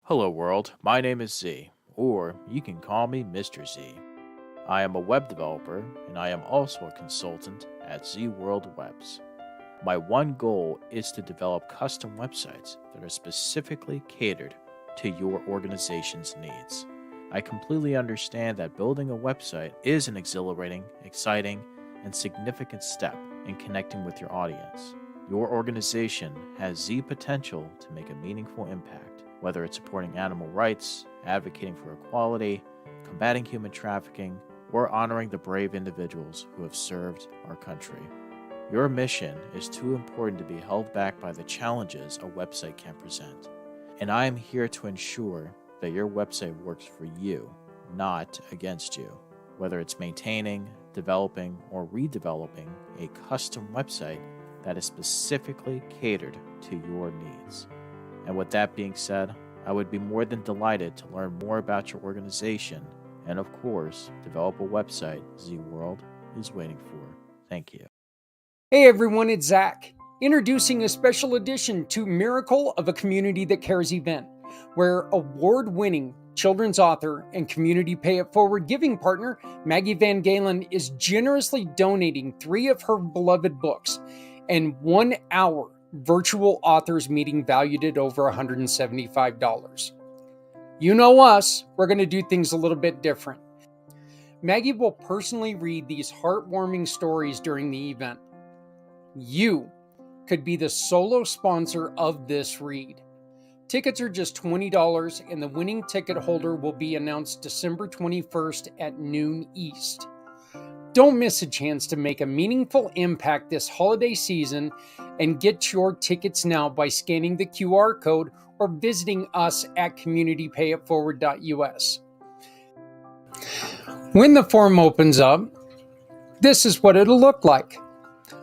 Hello, world. My name is Z, or you can call me Mr. Z. I am a web developer, and I am also a consultant at Z World Webs. My one goal is to develop custom websites that are specifically catered to your organization's needs. I completely understand that building a website is an exhilarating, exciting, and significant step in connecting with your audience. Your organization has Z potential to make a meaningful impact, whether it's supporting animal rights, advocating for equality, combating human trafficking, or honoring the brave individuals who have served our country. Your mission is too important to be held back by the challenges a website can present. And I am here to ensure that your website works for you, not against you. Whether it's maintaining, developing, or redeveloping a custom website that is specifically catered to your needs. And with that being said, I would be more than delighted to learn more about your organization and, of course, develop a website Z World is waiting for. Thank you. Hey everyone, it's Zach, introducing a special edition to Miracle of a Community That Cares event, where award-winning children's author and Community Pay It Forward giving partner Maggie Van Galen is generously donating 3 of her beloved books and 1 hour virtual authors meeting valued at over $175. You know us, we're going to do things a little bit different. Maggie will personally read these heartwarming stories during the event. You could be the solo sponsor of this read. Tickets are just $20, and the winning ticket holder will be announced December 21st at noon East. Don't miss a chance to make a meaningful impact this holiday season and get your tickets now by scanning the QR code or visiting us at communitypayitforward.us. When the form opens up, this is what it'll look like.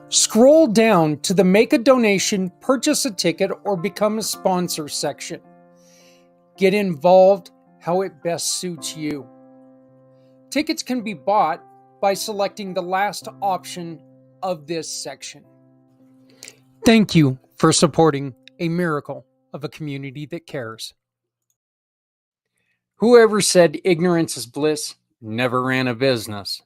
Scroll down to the Make a Donation, Purchase a Ticket, or Become a Sponsor section. Get involved how it best suits you. Tickets can be bought by selecting the last option of this section. Thank you for supporting a miracle of a community that cares. Whoever said ignorance is bliss never ran a business.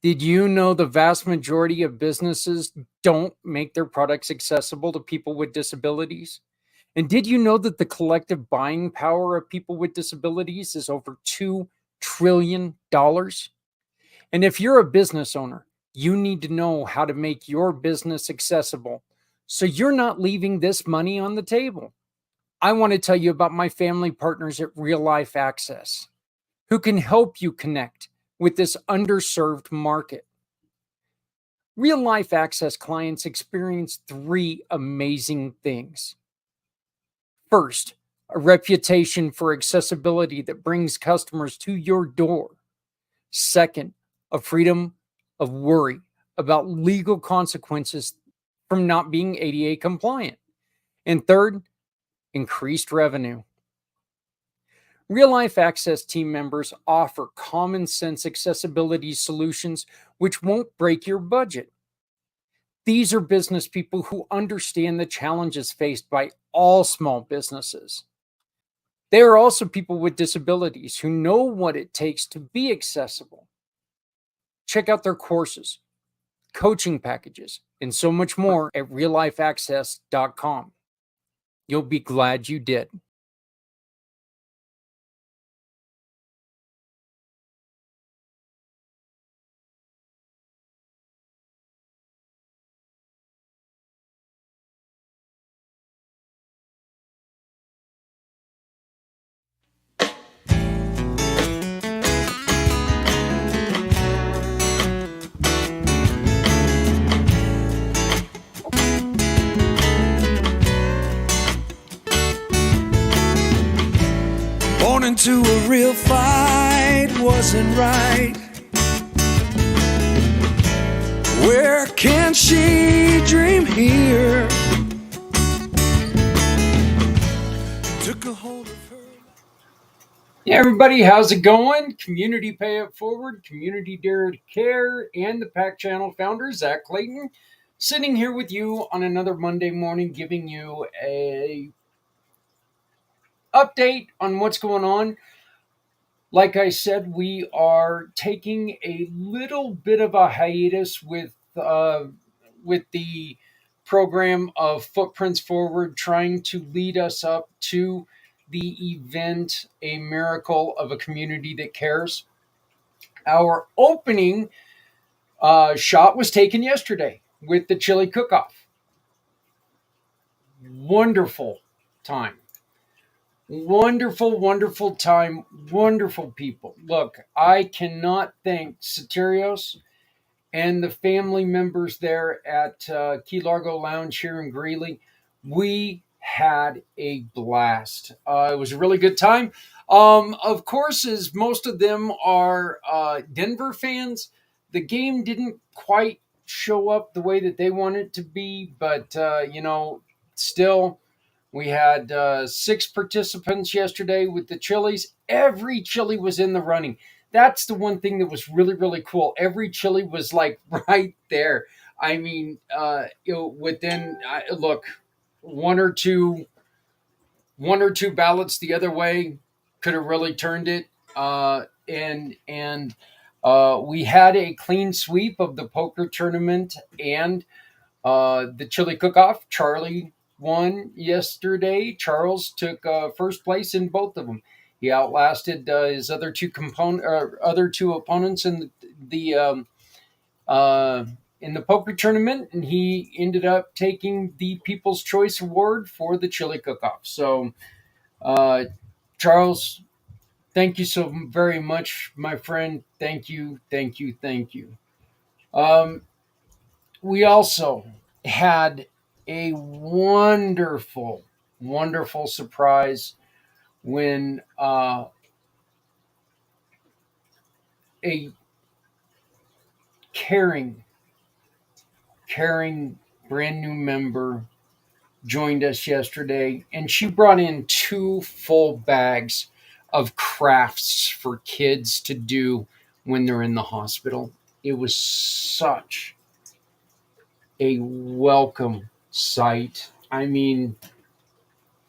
Did you know the vast majority of businesses don't make their products accessible to people with disabilities? And did you know that the collective buying power of people with disabilities is over $2 trillion? And if you're a business owner, you need to know how to make your business accessible so you're not leaving this money on the table. I want to tell you about my family partners at Real Life Access, who can help you connect with this underserved market. Real Life Access clients experience 3 amazing things. First, a reputation for accessibility that brings customers to your door. Second, a freedom of worry about legal consequences from not being ADA compliant. And third, increased revenue. Real Life Access team members offer common sense accessibility solutions which won't break your budget. These are business people who understand the challenges faced by all small businesses. They are also people with disabilities who know what it takes to be accessible. Check out their courses, coaching packages, and so much more at reallifeaccess.com. You'll be glad you did. Born into a real fight wasn't right. Where can she dream here? Took a hold of her. Hey everybody, how's it going? Community Pay It Forward, Community Dare to Care, and the PAC Channel founder, Zach Clayton, sitting here with you on another Monday morning, giving you a update on what's going on. Like I said, we are taking a little bit of a hiatus with the program of Footprints Forward, trying to lead us up to the event, A Miracle of a Community That Cares. Our opening shot was taken yesterday with the chili cook-off. Wonderful time. Wonderful time. Wonderful people. Look, I cannot thank Soterios and the family members there at Key Largo Lounge here in Greeley. We had a blast. It was a really good time. Of course, as most of them are Denver fans, the game didn't quite show up the way that they wanted it to be, but still, we had 6 participants yesterday with the chilies. Every chili was in the running. That's the one thing that was really, really cool. Every chili was like right there. I mean, within look, one or two ballots the other way could have really turned it. We had a clean sweep of the poker tournament and the chili cook-off. Charlie won yesterday. Charles took first place in both of them. He outlasted his other two opponents in the poker tournament, and he ended up taking the People's Choice Award for the chili cook-off. So, Charles, thank you so very much, my friend. Thank you. We also had a wonderful surprise when a caring brand new member joined us yesterday, and she brought in 2 full bags of crafts for kids to do when they're in the hospital. It was such a welcome sight. I mean,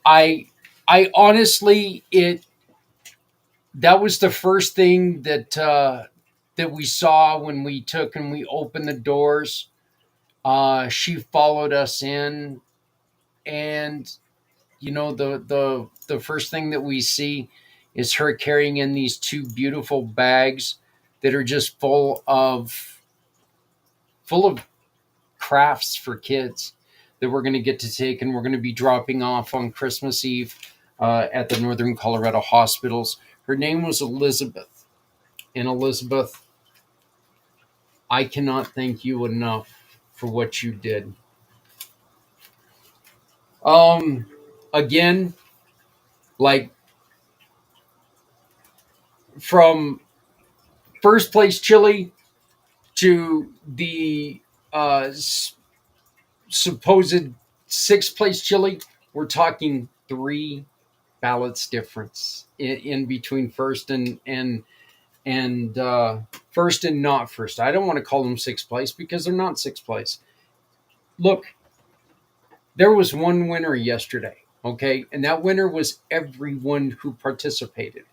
I honestly, that was the first thing that we saw when we took and we opened the doors. She followed us in, and the first thing that we see is her carrying in these 2 beautiful bags that are just full of crafts for kids that we're going to get to take, and we're going to be dropping off on Christmas Eve at the Northern Colorado hospitals. Her name was Elizabeth. And Elizabeth, I cannot thank you enough for what you did. Again, like, from first place chili to the supposed 6th place chili, we're talking 3 ballots difference in between first and first and not first. I don't want to call them 6th place because they're not 6th place. Look, there was one winner yesterday, okay? And that winner was everyone who participated.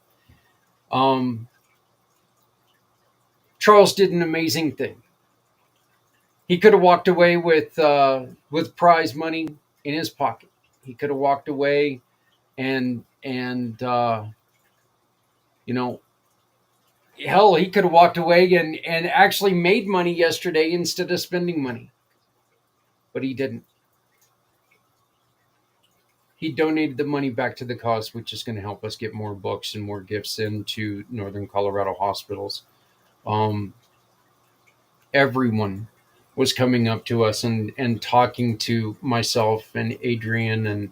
Charles did an amazing thing. He could have walked away with prize money in his pocket. He could have walked away and hell, he could have walked away and actually made money yesterday instead of spending money. But he didn't. He donated the money back to the cause, which is going to help us get more books and more gifts into Northern Colorado hospitals. Everyone was coming up to us and talking to myself and Adrian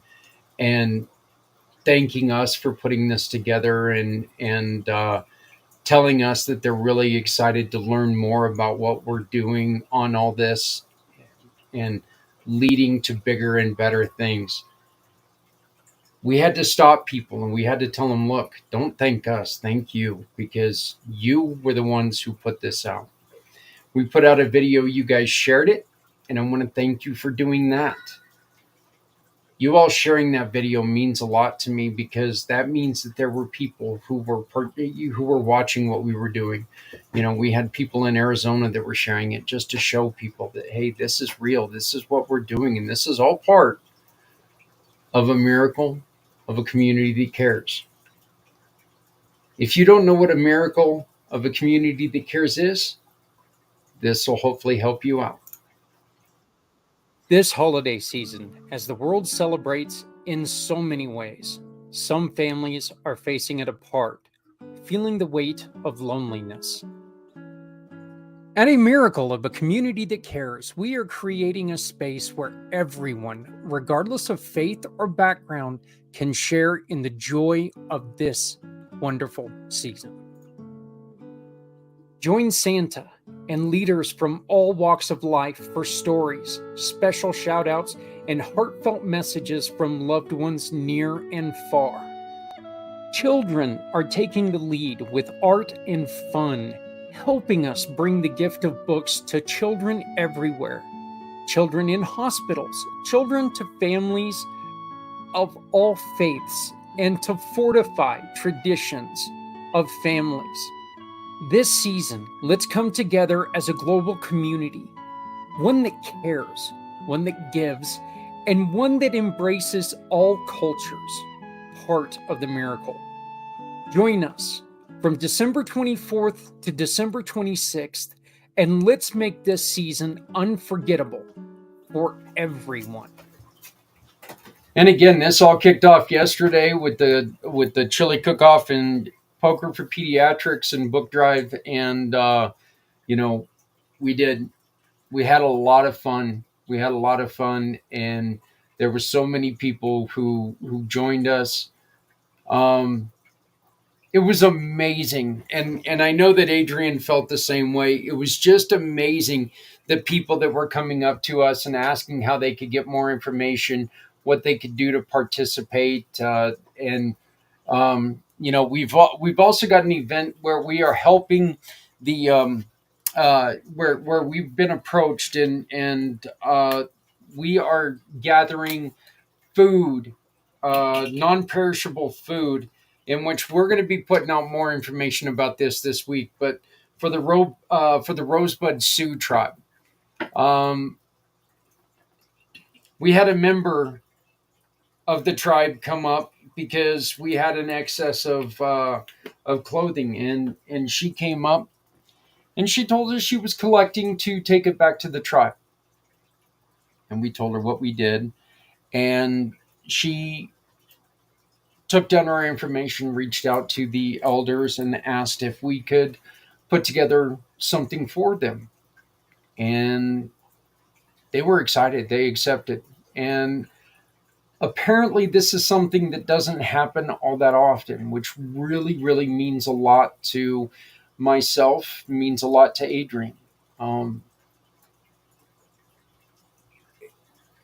and thanking us for putting this together and telling us that they're really excited to learn more about what we're doing on all this and leading to bigger and better things. We had to stop people and we had to tell them, look, don't thank us, thank you, because you were the ones who put this out. We put out a video, you guys shared it, and I want to thank you for doing that. You all sharing that video means a lot to me, because that means that there were people who were watching what we were doing. We had people in Arizona that were sharing it just to show people that, hey, this is real. This is what we're doing, and this is all part of a miracle of a community that cares. If you don't know what a miracle of a community that cares is, this will hopefully help you out. This holiday season, as the world celebrates in so many ways, some families are facing it apart, feeling the weight of loneliness. At a miracle of a community that cares, we are creating a space where everyone, regardless of faith or background, can share in the joy of this wonderful season. Join Santa and leaders from all walks of life for stories, special shout-outs, and heartfelt messages from loved ones near and far. Children are taking the lead with art and fun, helping us bring the gift of books to children everywhere. Children in hospitals, children to families of all faiths, and to fortify traditions of families. This season, let's come together as a global community, one that cares, one that gives, and one that embraces all cultures, part of the miracle. Join us from December 24th to December 26th, and let's make this season unforgettable for everyone. And again, this all kicked off yesterday with the chili cook-off and Poker for Pediatrics and book drive, and we had a lot of fun. And there were so many people who joined us. It was amazing, and I know that Adrian felt the same way. It was just amazing, the people that were coming up to us and asking how they could get more information, what they could do to participate, we've also got an event where we are helping the where we've been approached, and we are gathering food, non-perishable food, in which we're going to be putting out more information about this week. But for the Rosebud Sioux tribe, we had a member of the tribe come up because we had an excess of clothing, and she came up and she told us she was collecting to take it back to the tribe. And we told her what we did, and she took down our information, reached out to the elders, and asked if we could put together something for them. And they were excited. They accepted. And apparently this is something that doesn't happen all that often, which really, really means a lot to myself, means a lot to Adrian.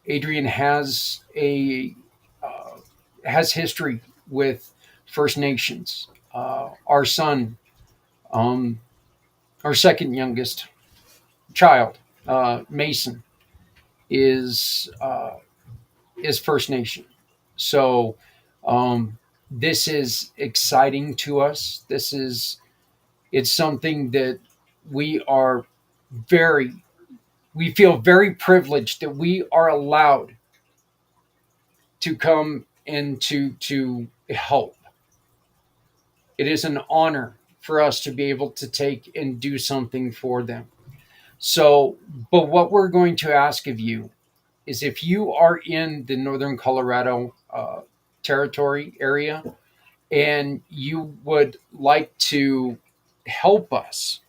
Adrian has history with First Nations. Our son, our second youngest child, Mason, is First Nation. So this is exciting to us. It's something that we feel very privileged that we are allowed to come and to help. It is an honor for us to be able to take and do something for them. So, but what we're going to ask of you is, if you are in the Northern Colorado territory area and you would like to help us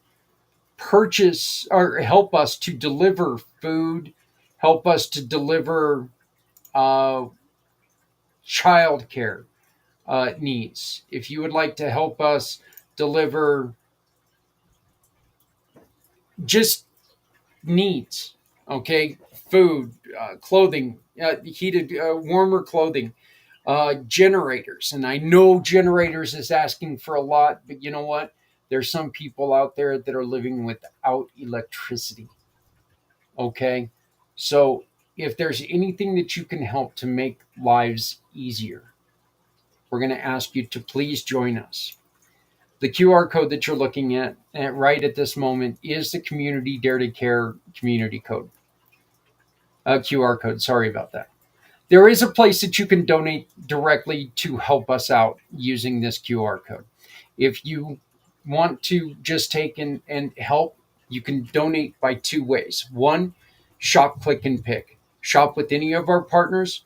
purchase, or help us to deliver food, help us to deliver childcare needs, if you would like to help us deliver just needs, okay, food, clothing, heated, warmer clothing, generators. And I know generators is asking for a lot, but you know what? There's some people out there that are living without electricity. Okay. So if there's anything that you can help to make lives easier, we're going to ask you to please join us. The QR code that you're looking at right at this moment is the Community Dare to Care community code. QR code, sorry about that. There is a place that you can donate directly to help us out using this QR code. If you want to just take and help, you can donate by two ways. One, shop, click, and pick. Shop with any of our partners,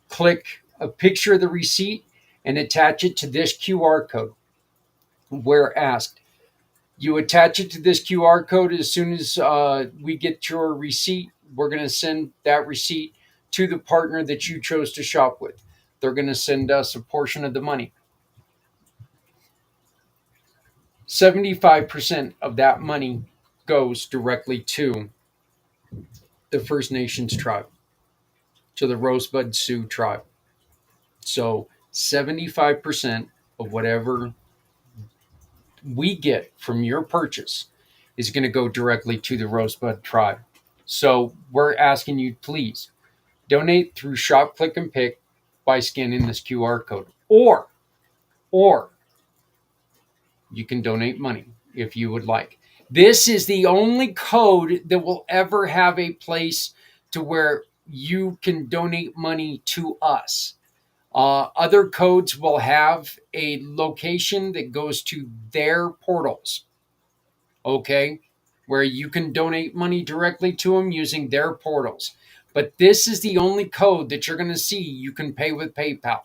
click a picture of the receipt and attach it to this QR code where asked. You attach it to this QR code as soon as we get your receipt. We're going to send that receipt to the partner that you chose to shop with. They're going to send us a portion of the money. 75% of that money goes directly to the First Nations tribe, to the Rosebud Sioux tribe. So 75% of whatever we get from your purchase is going to go directly to the Rosebud tribe. So we're asking you, please donate through Shop, Click, and Pick by scanning this QR code. Or you can donate money if you would like. This is the only code that will ever have a place to where you can donate money to us. Other codes will have a location that goes to their portals, okay, where you can donate money directly to them using their portals. But this is the only code that you're going to see you can pay with PayPal,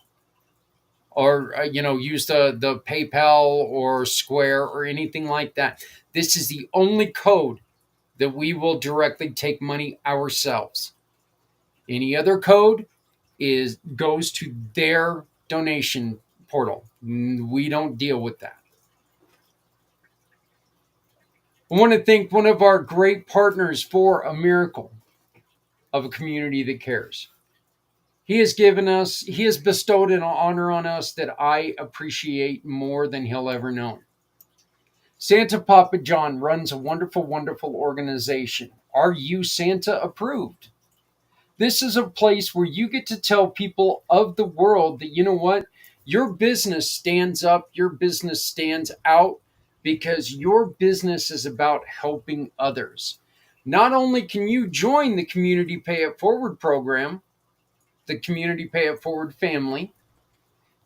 or use the PayPal or Square or anything like that. This is the only code that we will directly take money ourselves. Any other code goes to their donation portal. We don't deal with that. I want to thank one of our great partners for a miracle of a community that cares. He has bestowed an honor on us that I appreciate more than he'll ever know. Santa Papa John runs a wonderful, wonderful organization. Are you Santa approved? This is a place where you get to tell people of the world that, you know what, your business stands up, your business stands out, because your business is about helping others. Not only can you join the Community Pay It Forward program, the Community Pay It Forward family,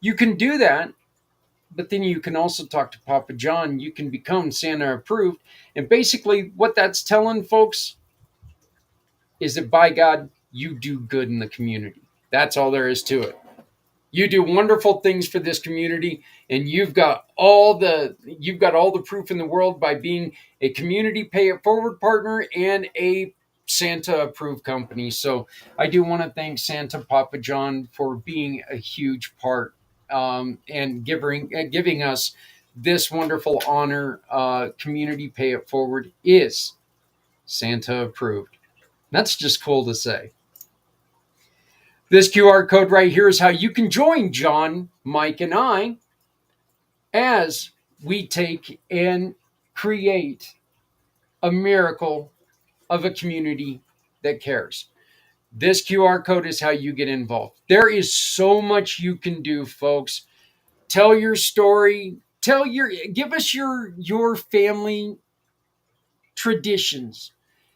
you can do that, but then you can also talk to Papa John. You can become Santa approved. And basically what that's telling folks is that, by God, you do good in the community. That's all there is to it. You do wonderful things for this community, and you've got all the proof in the world by being a Community Pay It Forward partner and a Santa approved company. So I do want to thank Santa Papa John for being a huge part and giving us this wonderful honor. Community Pay It Forward is Santa approved. That's just cool to say. This QR code right here is how you can join John, Mike, and I as we take and create a miracle of a community that cares. This QR code is how you get involved. There is so much you can do, folks. Tell your story. Give us your family traditions.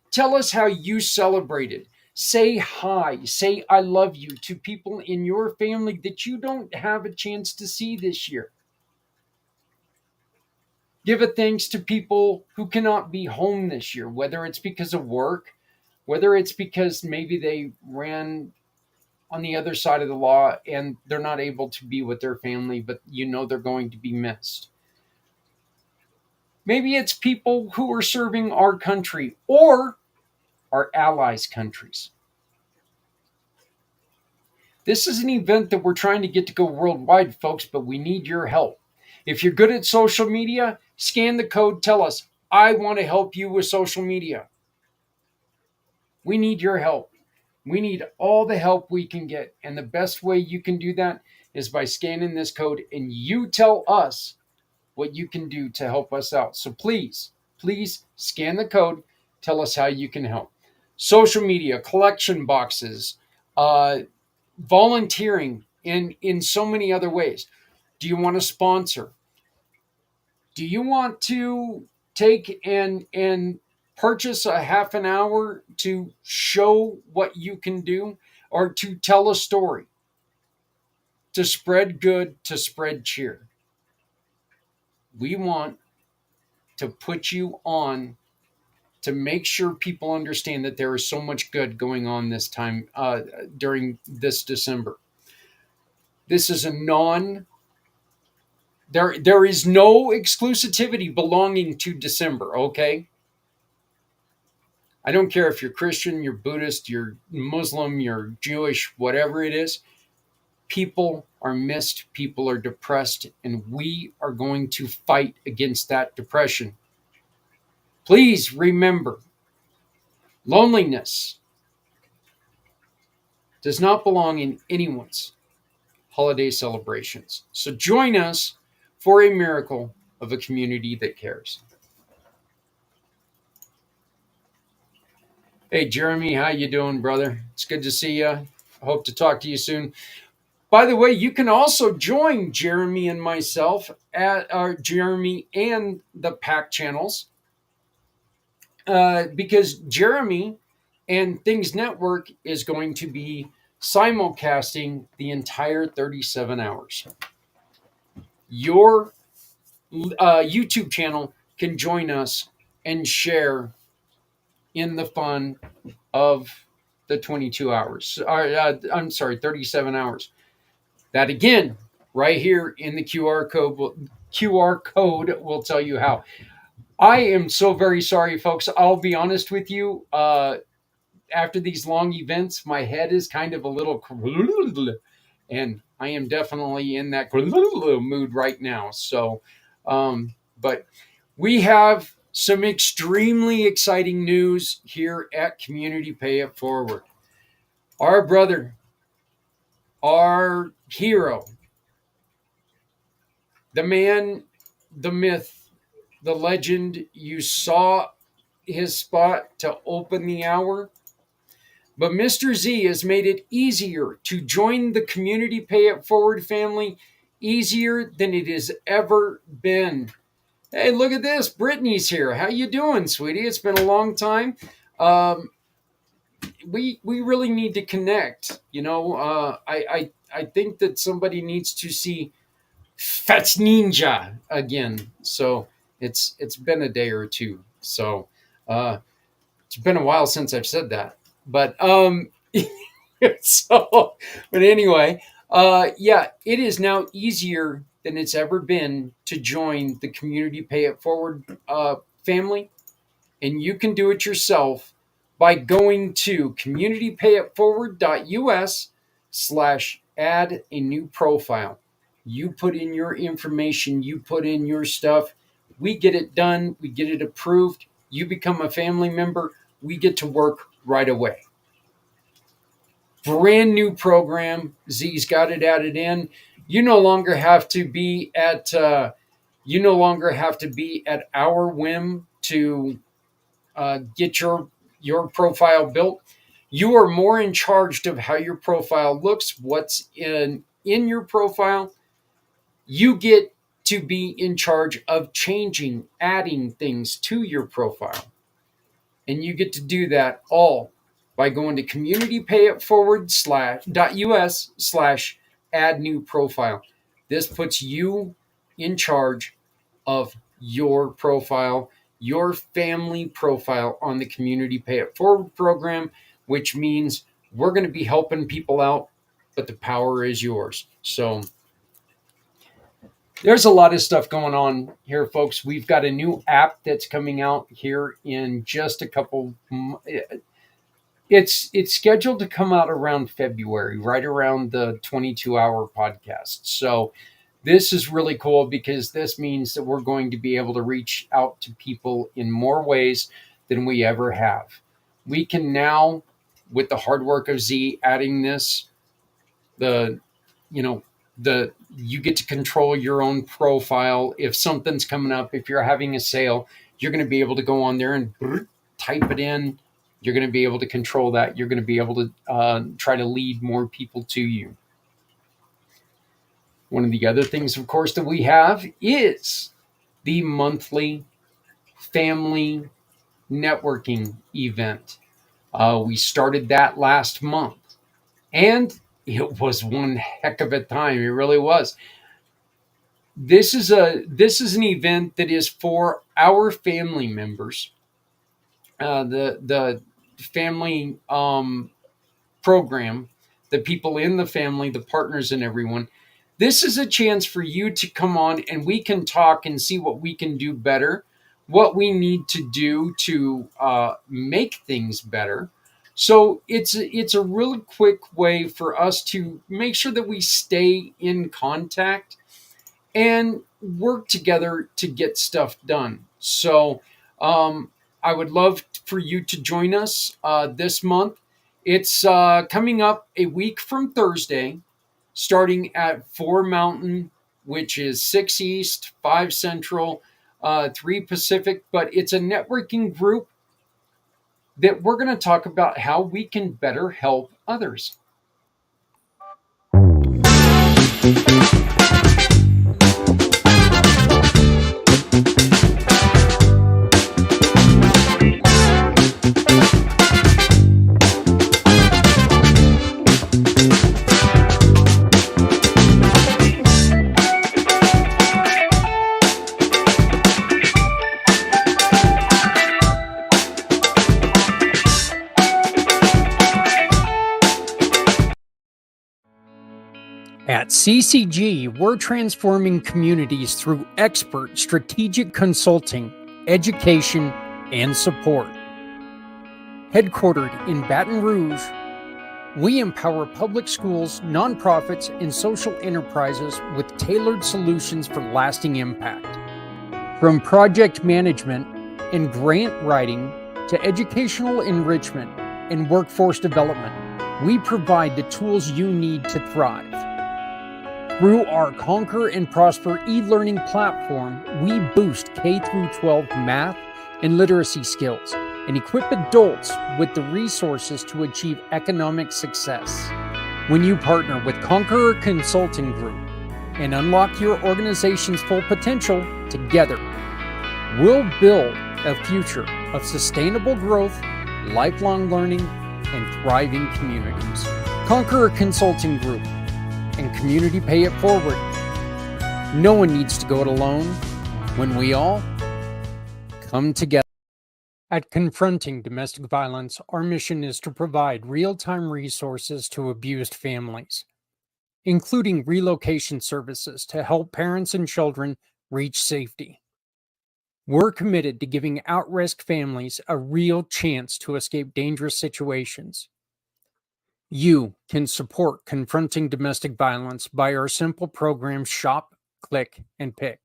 Tell us how you celebrated. Say hi, say I love you to people in your family that you don't have a chance to see this year. Give a thanks to people who cannot be home this year, whether it's because of work, whether it's because maybe they ran on the other side of the law and they're not able to be with their family, but they're going to be missed. Maybe it's people who are serving our country or our allies' countries. This is an event that we're trying to get to go worldwide, folks, but we need your help. If you're good at social media, scan the code, tell us, I want to help you with social media. We need your help. We need all the help we can get. And the best way you can do that is by scanning this code, and you tell us what you can do to help us out. So please scan the code. Tell us how you can help. social media, collection boxes, volunteering in so many other ways. Do you want to sponsor? Do you want to take and purchase a half an hour to show what you can do, or to tell a story, to spread good, to spread cheer? We want to put you on to make sure people understand that there is so much good going on this time, during this December. This is there is no exclusivity belonging to December, okay? I don't care if you're Christian, you're Buddhist, you're Muslim, you're Jewish, whatever it is. People are missed, people are depressed, and we are going to fight against that depression. Please remember, loneliness does not belong in anyone's holiday celebrations. So join us for a miracle of a community that cares. Hey, Jeremy, how you doing, brother? It's good to see you. Hope to talk to you soon. By the way, you can also join Jeremy and myself at our Jeremy and the Pack channels, because Jeremy and Things Network is going to be simulcasting the entire 37 hours. Your YouTube channel can join us and share in the fun of the 22 hours. 37 hours. That again, right here in the QR code will tell you how. I am so very sorry, folks. I'll be honest with you. After these long events, my head is kind of a little, and I am definitely in that mood right now. So, but we have some extremely exciting news here at Community Pay It Forward. Our brother, our hero, the man, the myth, the legend, you saw his spot to open the hour. But Mr. Z has made it easier to join the Community Pay It Forward family, easier than it has ever been. Hey, look at this. Brittany's here. How you doing, sweetie? It's been a long time. We really need to connect. You know, I think that somebody needs to see Fats Ninja again. So it's been a day or two. So it's been a while since I've said that. But but anyway, yeah, it is now easier than it's ever been to join the Community Pay It Forward family, and you can do it yourself by going to communitypayitforward.us/add a new profile. You put in your information, you put in your stuff, we get it done, we get it approved, you become a family member, we get to work right away. Brand new program. Z's got it added in. You no longer have to be at our whim to get your profile built. You are more in charge of how your profile looks, what's in your profile. You get to be in charge of changing, adding things to your profile. And you get to do that all by going to communitypayitforward.us/add new profile. This puts you in charge of your profile, your family profile on the Community Pay It Forward program, which means we're going to be helping people out, but the power is yours. So there's a lot of stuff going on here, folks. We've got a new app that's coming out here in just a couple. It's scheduled to come out around February, right around the 22-hour podcast. So this is really cool because this means that we're going to be able to reach out to people in more ways than we ever have. We can now, with the hard work of Z adding this, you get to control your own profile. If something's coming up, if you're having a sale, you're going to be able to go on there and type it in, You're going to be able to control that. You're going to be able to try to lead more people to you. One of the other things, of course, that we have is the monthly family networking event. We started that last month, and it was one heck of a time. It really was. This is an event that is for our family members. The family program, the people in the family, the partners, and everyone. This is a chance for you to come on and we can talk and see what we can do better, what we need to do to make things better. So it's a really quick way for us to make sure that we stay in contact and work together to get stuff done. So I would love for you to join us this month. It's coming up a week from Thursday, starting at 4 Mountain, which is 6 East, 5 Central, 3 Pacific. But it's a networking group that we're going to talk about how we can better help others. At CCG, we're transforming communities through expert strategic consulting, education, and support. Headquartered in Baton Rouge, we empower public schools, nonprofits, and social enterprises with tailored solutions for lasting impact. From project management and grant writing to educational enrichment and workforce development, we provide the tools you need to thrive. Through our Conquer and Prosper e-learning platform, we boost K-12 math and literacy skills and equip adults with the resources to achieve economic success. When you partner with Conqueror Consulting Group and unlock your organization's full potential together, we'll build a future of sustainable growth, lifelong learning, and thriving communities. Conqueror Consulting Group and Community Pay It Forward. No one needs to go it alone when we all come together. At Confronting Domestic Violence, our mission is to provide real-time resources to abused families, including relocation services to help parents and children reach safety. We're committed to giving at-risk families a real chance to escape dangerous situations. You can support Confronting Domestic Violence by our simple program Shop, Click, and Pick.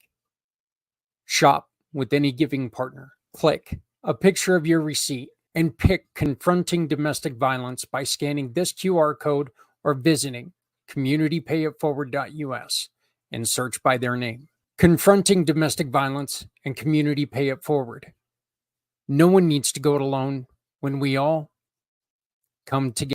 Shop with any giving partner. Click a picture of your receipt and pick Confronting Domestic Violence by scanning this QR code or visiting communitypayitforward.us and search by their name. Confronting Domestic Violence and Community Pay It Forward. No one needs to go it alone when we all come together.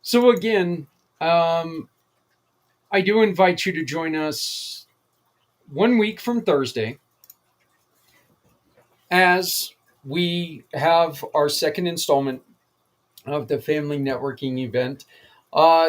So again, I do invite you to join us 1 week from Thursday as we have our second installment of the family networking event.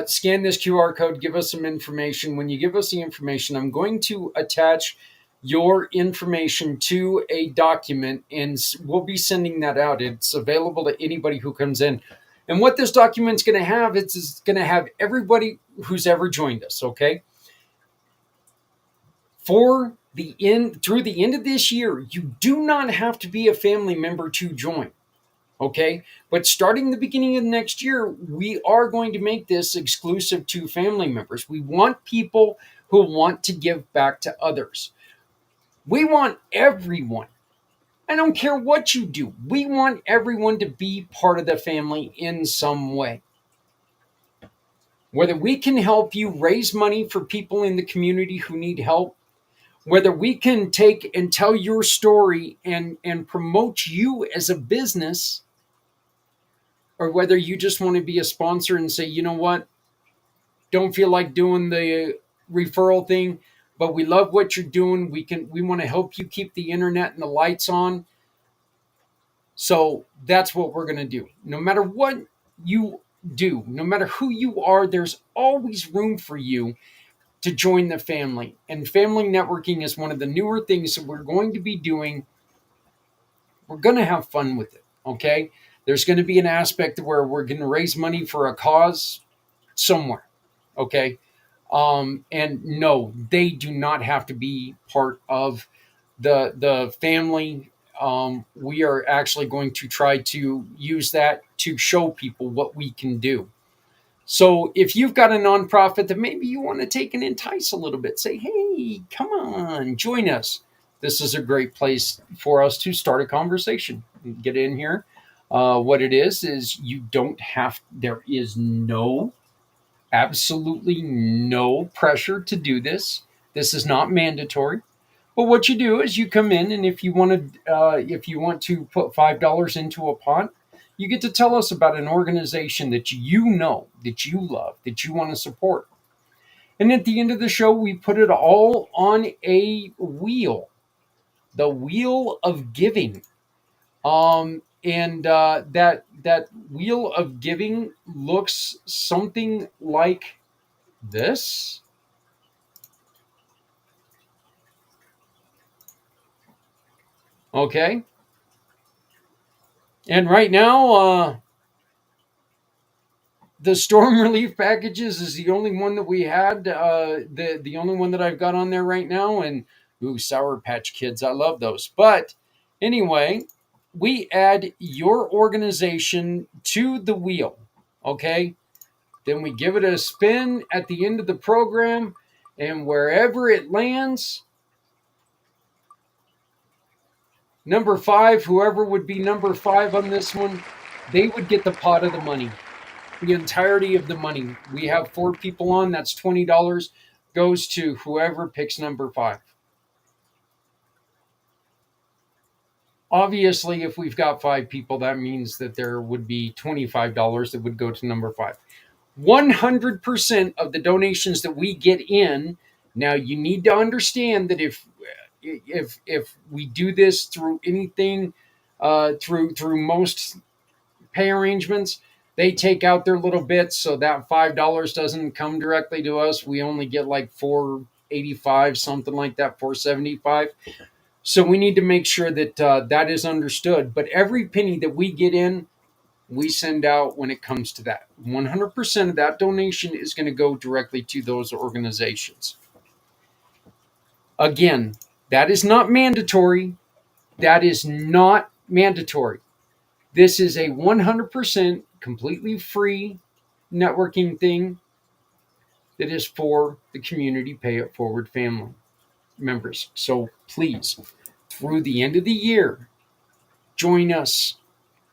Scan this QR code, give us some information. When you give us the information, I'm going to attach your information to a document, and we'll be sending that out. It's available to anybody who comes in. And what this document's going to have, it's going to have everybody who's ever joined us, okay? Through the end of this year, you do not have to be a family member to join. Okay, but starting the beginning of next year, we are going to make this exclusive to family members. We want people who want to give back to others. We want everyone. I don't care what you do. We want everyone to be part of the family in some way. Whether we can help you raise money for people in the community who need help, whether we can take and tell your story and promote you as a business, or whether you just want to be a sponsor and say, you know what, don't feel like doing the referral thing, but we love what you're doing. We want to help you keep the internet and the lights on. So that's what we're going to do. No matter what you do, no matter who you are, there's always room for you to join the family. And family networking is one of the newer things that we're going to be doing. We're going to have fun with it, okay? There's going to be an aspect where we're going to raise money for a cause somewhere, okay? And no, they do not have to be part of the family. We are actually going to try to use that to show people what we can do. So if you've got a nonprofit that maybe you want to take and entice a little bit, say, hey, come on, join us. This is a great place for us to start a conversation. Get in here. What it is you don't have, there is absolutely no pressure to do this. This is not mandatory. But what you do is you come in, and if you want to put $5 into a pot, you get to tell us about an organization that you know, that you love, that you want to support. And at the end of the show, we put it all on a wheel, the wheel of giving. And that wheel of giving looks something like this. Okay. And right now, the storm relief packages is the only one that we had. The only one that I've got on there right now. And Sour Patch Kids, I love those. But anyway, we add your organization to the wheel, okay? Then we give it a spin at the end of the program, and wherever it lands, number 5, whoever would be number 5 on this one, they would get the pot of the money, the entirety of the money. We have 4 people on, that's $20, goes to whoever picks number 5. Obviously, if we've got 5 people, that means that there would be $25 that would go to number 5. 100% of the donations that we get in, now you need to understand that if we do this through anything, through most pay arrangements, they take out their little bits, so that $5 doesn't come directly to us. We only get like $4.85, something like that, $4.75. So we need to make sure that that is understood. But every penny that we get in, we send out when it comes to that. 100% of that donation is going to go directly to those organizations. Again, that is not mandatory. That is not mandatory. This is a 100% completely free networking thing that is for the community Pay It Forward family members. So please, through the end of the year, join us.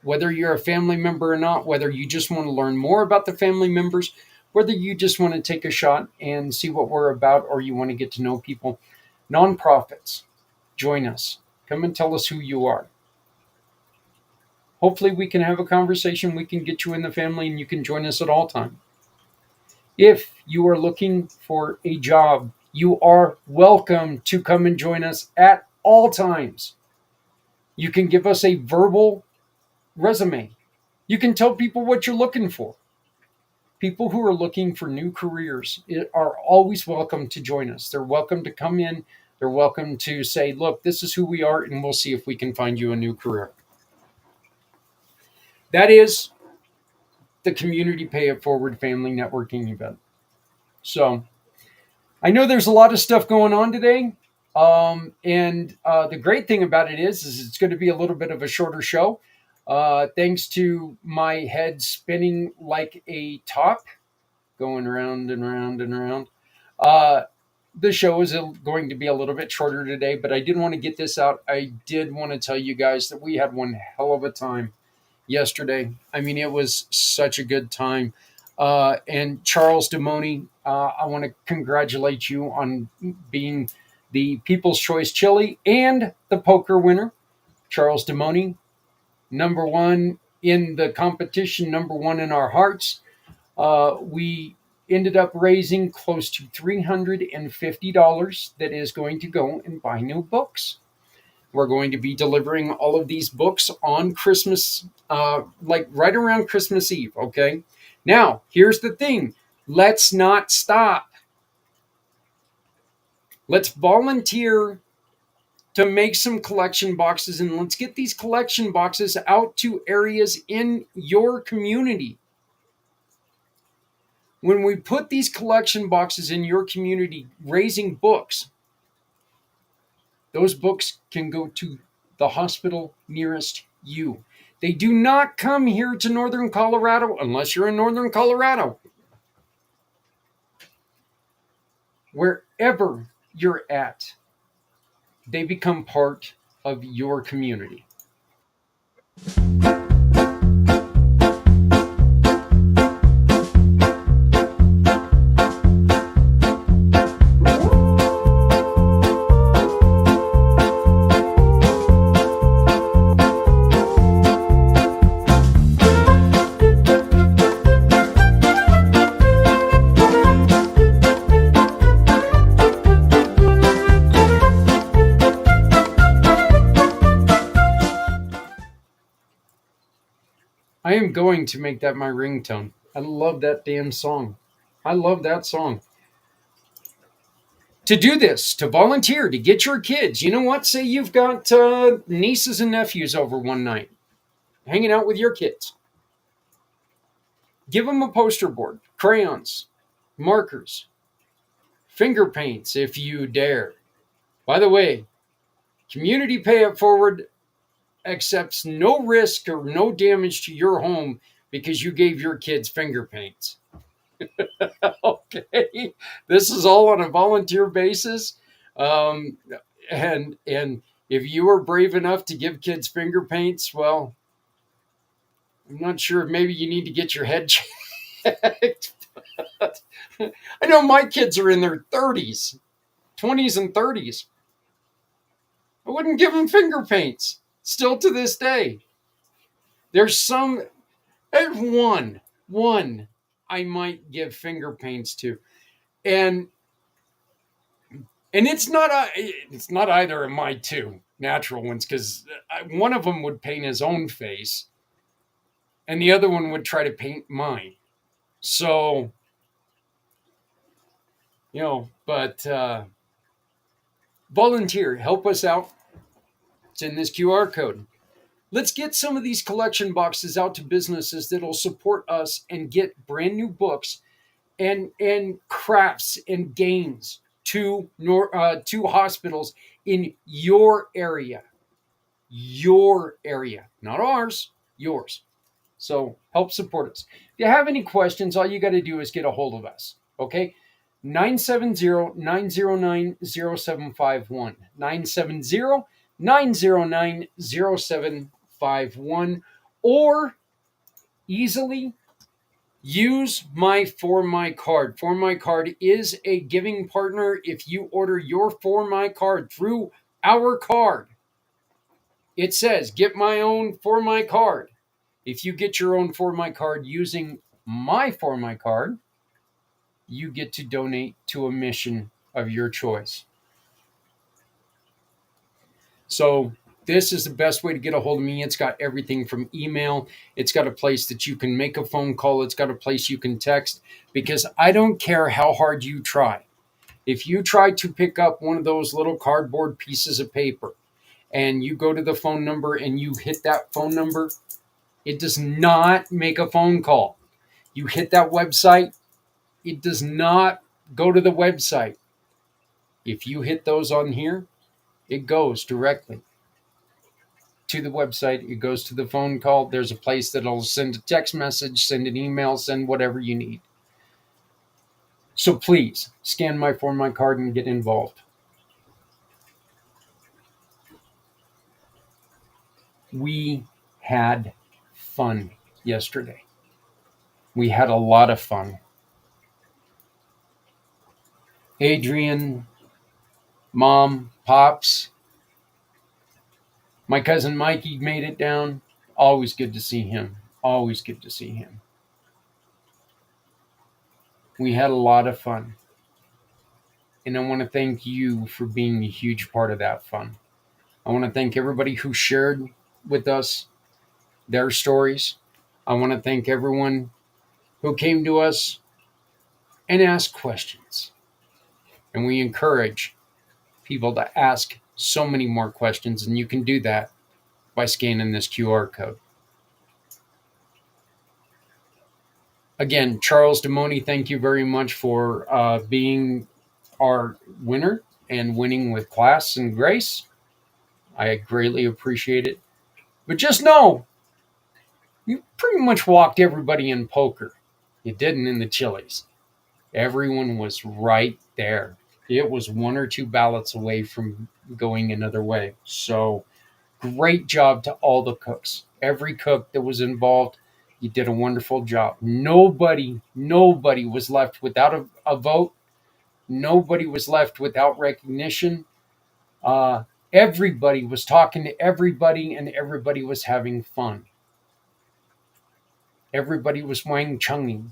Whether you're a family member or not, whether you just want to learn more about the family members, whether you just want to take a shot and see what we're about, or you want to get to know people, nonprofits, join us. Come and tell us who you are. Hopefully we can have a conversation. We can get you in the family and you can join us at all times. If you are looking for a job, you are welcome to come and join us at all times. You can give us a verbal resume. You can tell people what you're looking for. People who are looking for new careers are always welcome to join us. They're welcome to come in. They're welcome to say, look, this is who we are, and we'll see if we can find you a new career. That is the Community Pay It Forward Family Networking event. So I know there's a lot of stuff going on today. And the great thing about it is it's going to be a little bit of a shorter show. Thanks to my head spinning like a top, going around and around and around. The show is going to be a little bit shorter today, but I did want to get this out. I did want to tell you guys that we had one hell of a time yesterday. I mean, it was such a good time. And Charles Demoni, I want to congratulate you on being the People's Choice Chili and the poker winner. Charles Demoni, number one in the competition, number one in our hearts. We ended up raising close to $350 that is going to go and buy new books. We're going to be delivering all of these books on Christmas, like right around Christmas Eve, okay? Now, here's the thing. Let's not stop. Let's volunteer to make some collection boxes, and let's get these collection boxes out to areas in your community. When we put these collection boxes in your community, raising books, those books can go to the hospital nearest you. They do not come here to Northern Colorado unless you're in Northern Colorado. Wherever you're at, they become part of your community. I am going to make that my ringtone. I love that damn song. I love that song. To do this, to volunteer, to get your kids, you know what? Say you've got nieces and nephews over one night, hanging out with your kids. Give them a poster board, crayons, markers, finger paints if you dare. By the way, Community Pay It Forward accepts no risk or no damage to your home because you gave your kids finger paints. Okay, this is all on a volunteer basis, and if you are brave enough to give kids finger paints, well, I'm not sure. Maybe you need to get your head checked. I know my kids are in their 30s, 20s, and 30s. I wouldn't give them finger paints. Still to this day. There's one I might give finger paints to. And it's not either of my two natural ones, because one of them would paint his own face and the other one would try to paint mine. So, but volunteer, help us out. It's in this QR code. Let's get some of these collection boxes out to businesses that'll support us and get brand new books and crafts and games to hospitals in your area. Your area, not ours, yours. So help support us. If you have any questions, all you got to do is get a hold of us. Okay? 970-909-0751. 970-909-0751, or easily use my For My Card. For My Card is a giving partner. If you order your For My Card through our card, it says, get my own For My Card. If you get your own For My Card using my For My Card, you get to donate to a mission of your choice. So this is the best way to get a hold of me. It's got everything from email. It's got a place that you can make a phone call. It's got a place you can text, because I don't care how hard you try. If you try to pick up one of those little cardboard pieces of paper and you go to the phone number and you hit that phone number, it does not make a phone call. You hit that website, it does not go to the website. If you hit those on here, it goes directly to the website. It goes to the phone call. There's a place that'll send a text message, send an email, send whatever you need. So please scan my form, my card, and get involved. We had fun yesterday. We had a lot of fun. Adrian, Mom, Pops, my cousin Mikey made it down. Always good to see him. Always good to see him. We had a lot of fun. And I want to thank you for being a huge part of that fun. I want to thank everybody who shared with us their stories. I want to thank everyone who came to us and asked questions. And we encourage people to ask so many more questions, and you can do that by scanning this QR code. Again, Charles Demoni, thank you very much for being our winner and winning with class and grace. I greatly appreciate it. But just know, you pretty much walked everybody in poker. You didn't in the Chili's. Everyone was right there. It was one or two ballots away from going another way. So great job to all the cooks. Every cook that was involved, you did a wonderful job. Nobody was left without a vote. Nobody was left without recognition. Everybody was talking to everybody, and everybody was having fun. Everybody was Wang Chunging.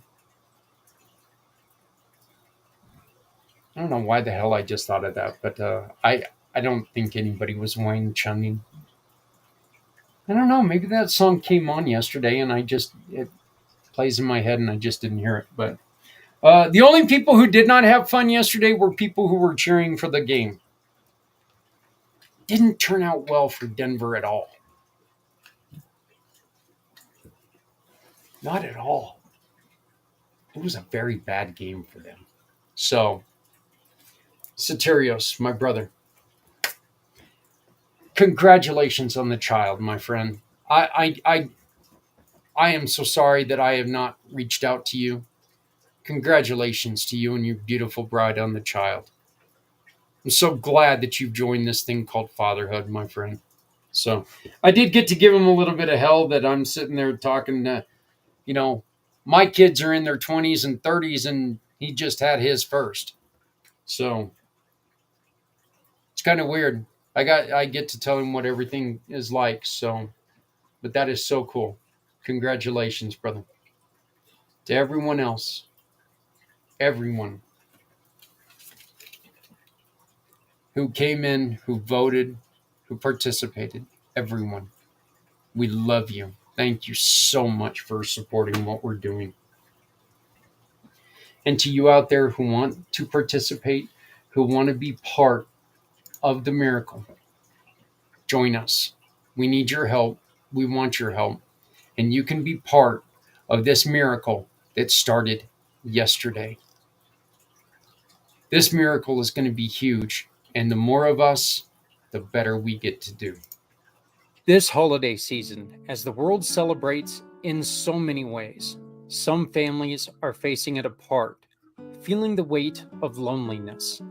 I don't know why the hell I just thought of that, but I don't think anybody was Wang Chunging. I don't know. Maybe that song came on yesterday, and it plays in my head, and I just didn't hear it. But the only people who did not have fun yesterday were people who were cheering for the game. Didn't turn out well for Denver at all. Not at all. It was a very bad game for them. So, Soterios, my brother, congratulations on the child, my friend. I am so sorry that I have not reached out to you. Congratulations to you and your beautiful bride on the child. I'm so glad that you've joined this thing called fatherhood, my friend. So I did get to give him a little bit of hell that I'm sitting there talking to, my kids are in their 20s and 30s and he just had his first. So it's kind of weird. I get to tell him what everything is like. So, but that is so cool. Congratulations, brother. To everyone else, everyone who came in, who voted, who participated, everyone, we love you. Thank you so much for supporting what we're doing. And to you out there who want to participate, who want to be part of the miracle, join us. We need your help. We want your help. And you can be part of this miracle that started yesterday. This miracle is going to be huge. And the more of us, the better we get to do. This holiday season, as the world celebrates in so many ways, some families are facing it apart, feeling the weight of loneliness.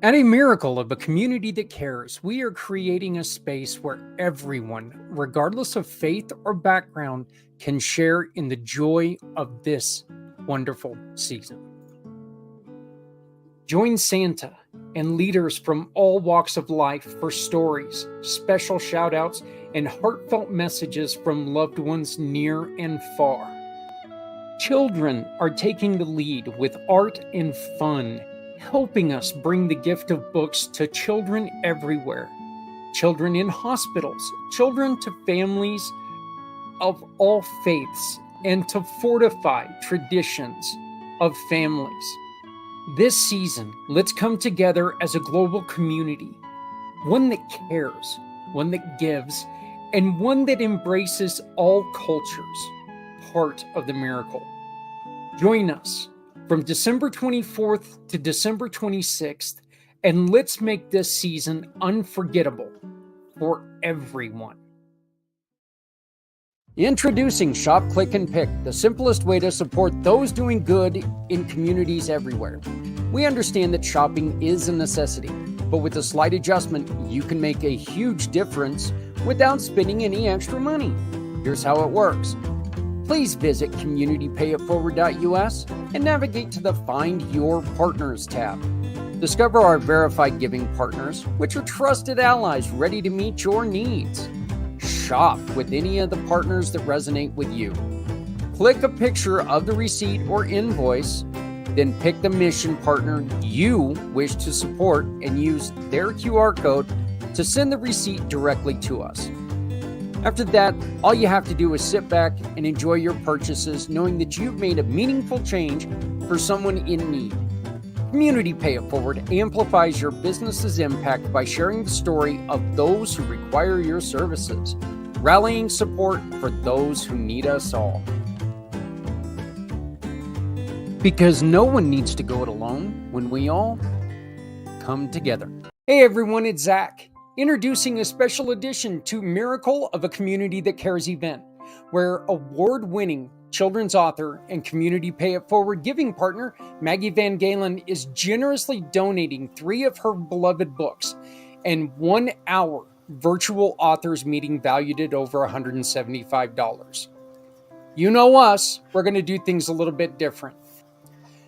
At a miracle of a community that cares, we are creating a space where everyone, regardless of faith or background, can share in the joy of this wonderful season. Join Santa and leaders from all walks of life for stories, special shout-outs, and heartfelt messages from loved ones near and far. Children are taking the lead with art and fun, helping us bring the gift of books to children everywhere. children in hospitals, children to families of all faiths, and to fortify traditions of families. This season, let's come together as a global community, one that cares, one that gives, and one that embraces all cultures, part of the miracle. Join us from December 24th to December 26th, and let's make this season unforgettable for everyone. Introducing Shop, Click, and Pick, the simplest way to support those doing good in communities everywhere. We understand that shopping is a necessity, but with a slight adjustment, you can make a huge difference without spending any extra money. Here's how it works. Please visit communitypayitforward.us and navigate to the Find Your Partners tab. Discover our verified giving partners, which are trusted allies ready to meet your needs. Shop with any of the partners that resonate with you. Click a picture of the receipt or invoice, then pick the mission partner you wish to support and use their QR code to send the receipt directly to us. After that, all you have to do is sit back and enjoy your purchases, knowing that you've made a meaningful change for someone in need. Community Pay It Forward amplifies your business's impact by sharing the story of those who require your services, rallying support for those who need us all. Because no one needs to go it alone when we all come together. Hey everyone, it's Zach, introducing a special edition to Miracle of a Community That Cares event, where award-winning children's author and Community Pay It Forward giving partner Maggie Van Galen is generously donating 3 of her beloved books and 1 hour virtual authors meeting valued at over $175. You know us, we're going to do things a little bit different.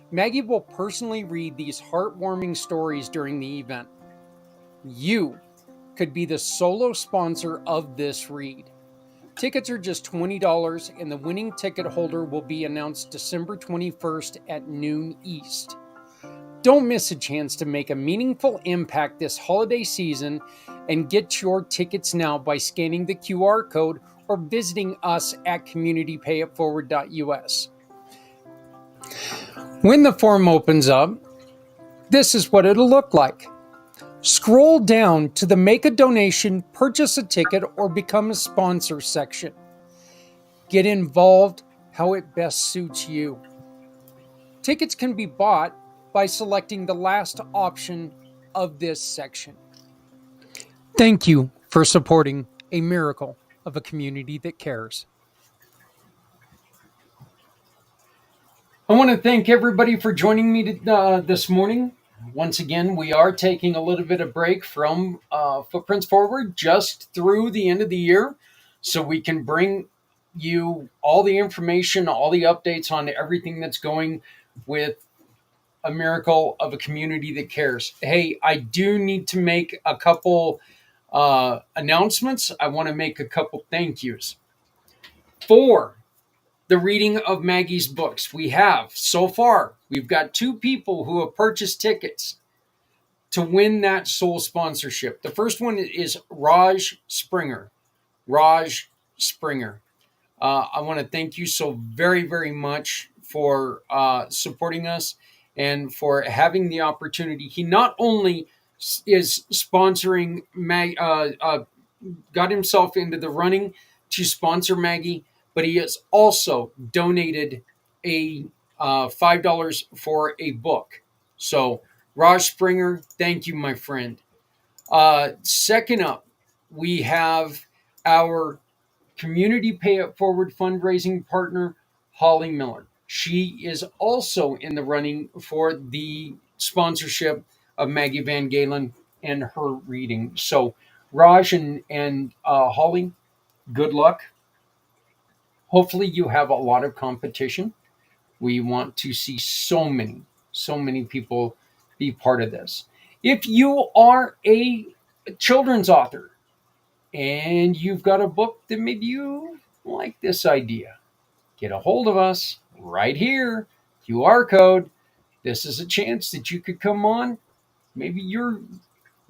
Maggie will personally read these heartwarming stories during the event. You could be the solo sponsor of this read. Tickets are just $20, and the winning ticket holder will be announced December 21st at noon East. Don't miss a chance to make a meaningful impact this holiday season and get your tickets now by scanning the QR code or visiting us at communitypayitforward.us. When the form opens up, this is what it'll look like. Scroll down to the Make a Donation, Purchase a Ticket, or Become a Sponsor section. Get involved how it best suits you. Tickets can be bought by selecting the last option of this section. Thank you for supporting a miracle of a community that cares. I want to thank everybody for joining me this morning. Once again, we are taking a little bit of break from Footprints Forward just through the end of the year, so we can bring you all the information, all the updates on everything that's going with a miracle of a community that cares. Hey, I do need to make a couple announcements. I want to make a couple thank yous. For the reading of Maggie's books, we've got 2 people who have purchased tickets to win that sole sponsorship. The first one is Raj Springer. I want to thank you so very, very much for supporting us and for having the opportunity. He not only is sponsoring got himself into the running to sponsor Maggie, but he has also donated a $5 for a book. So, Raj Springer, thank you, my friend. Second up, we have our Community Pay It Forward fundraising partner, Holly Miller. She is also in the running for the sponsorship of Maggie Van Galen and her reading. So, Raj and Holly, good luck. Hopefully you have a lot of competition. We want to see so many people be part of this. If you are a children's author and you've got a book that maybe you like this idea, get a hold of us right here, QR code. This is a chance that you could come on. Maybe you're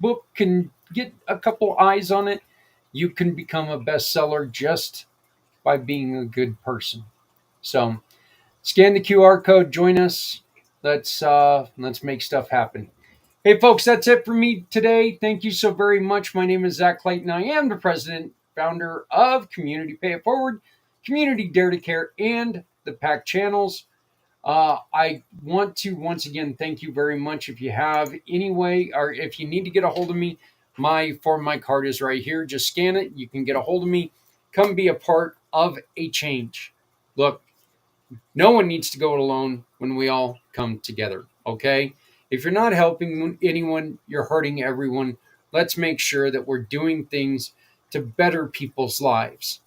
book can get a couple eyes on it, you can become a bestseller just by being a good person. So scan the QR code, join us. Let's make stuff happen. Hey folks, that's it for me today. Thank you so very much. My name is Zach Clayton. I am the president, founder of Community Pay It Forward, Community Dare to Care, and the PAC channels. I want to once again thank you very much. If you have any way, or if you need to get a hold of me, my card is right here. Just scan it. You can get a hold of me. Come be a part of a change. Look, no one needs to go it alone when we all come together. Okay? If you're not helping anyone, you're hurting everyone. Let's make sure that we're doing things to better people's lives.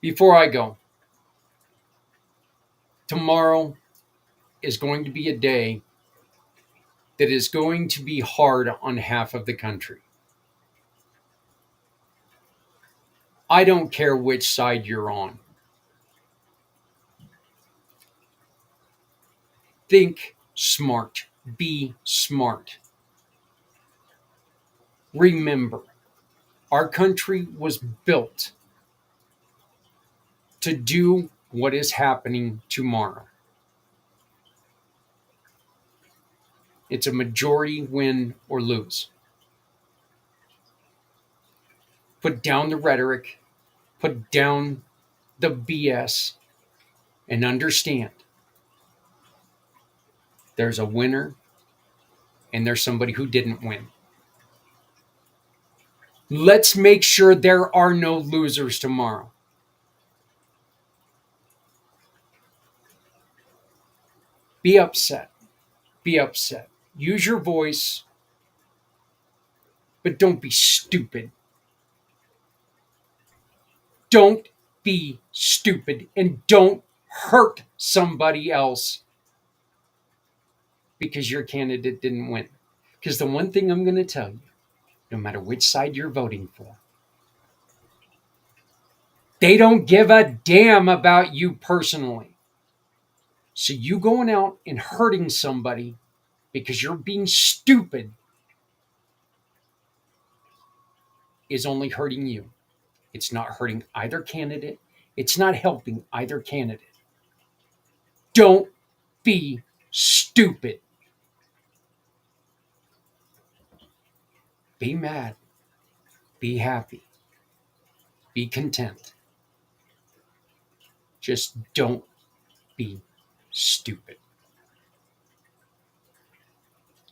Before I go, tomorrow is going to be a day that is going to be hard on half of the country. I don't care which side you're on. Think smart. Be smart. Remember, our country was built to do what is happening tomorrow. It's a majority win or lose. Put down the rhetoric, put down the BS, and understand there's a winner and there's somebody who didn't win. Let's make sure there are no losers tomorrow. Be upset. Be upset. Use your voice, but don't be stupid. Don't be stupid, and don't hurt somebody else because your candidate didn't win. Because the one thing I'm going to tell you, no matter which side you're voting for, they don't give a damn about you personally. So you going out and hurting somebody because you're being stupid is only hurting you. It's not hurting either candidate. It's not helping either candidate. Don't be stupid. Be mad. Be happy. Be content. Just don't be stupid.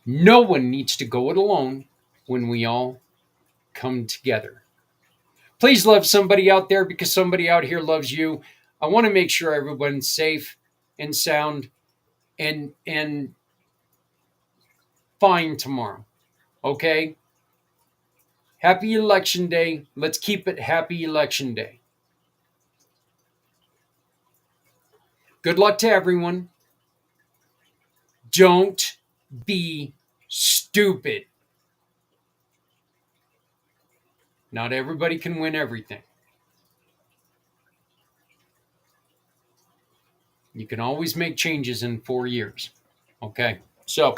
No one needs to go it alone when we all come together. Please love somebody out there because somebody out here loves you. I want to make sure everyone's safe and sound and fine tomorrow. Okay? Happy Election Day. Let's keep it Happy Election Day. Good luck to everyone. Don't be stupid. Not everybody can win everything. You can always make changes in 4 years. Okay, so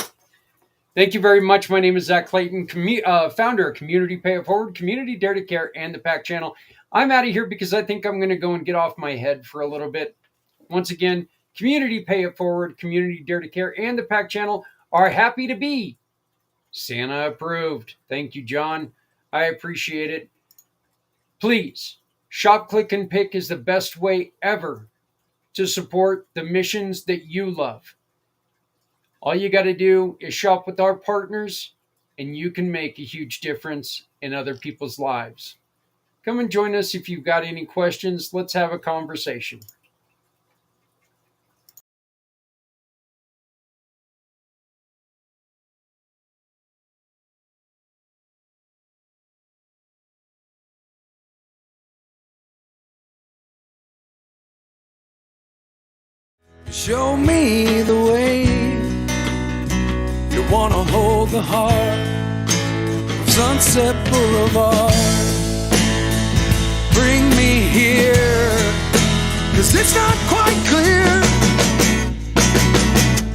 thank you very much. My name is Zach Clayton, founder of Community Pay It Forward, Community Dare to Care, and the PAC channel. I'm out of here because I think I'm going to go and get off my head for a little bit. Once again, Community Pay It Forward, Community Dare to Care, and the PAC channel are happy to be Santa approved. Thank you, John. I appreciate it. Please, shop, click, and pick is the best way ever to support the missions that you love. All you got to do is shop with our partners, and you can make a huge difference in other people's lives. Come and join us if you've got any questions. Let's have a conversation. Show me the way. You wanna hold the heart of Sunset Boulevard. Bring me here, 'cause it's not quite clear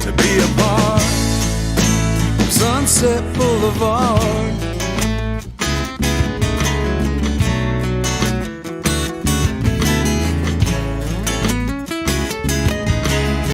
to be a part of Sunset Boulevard.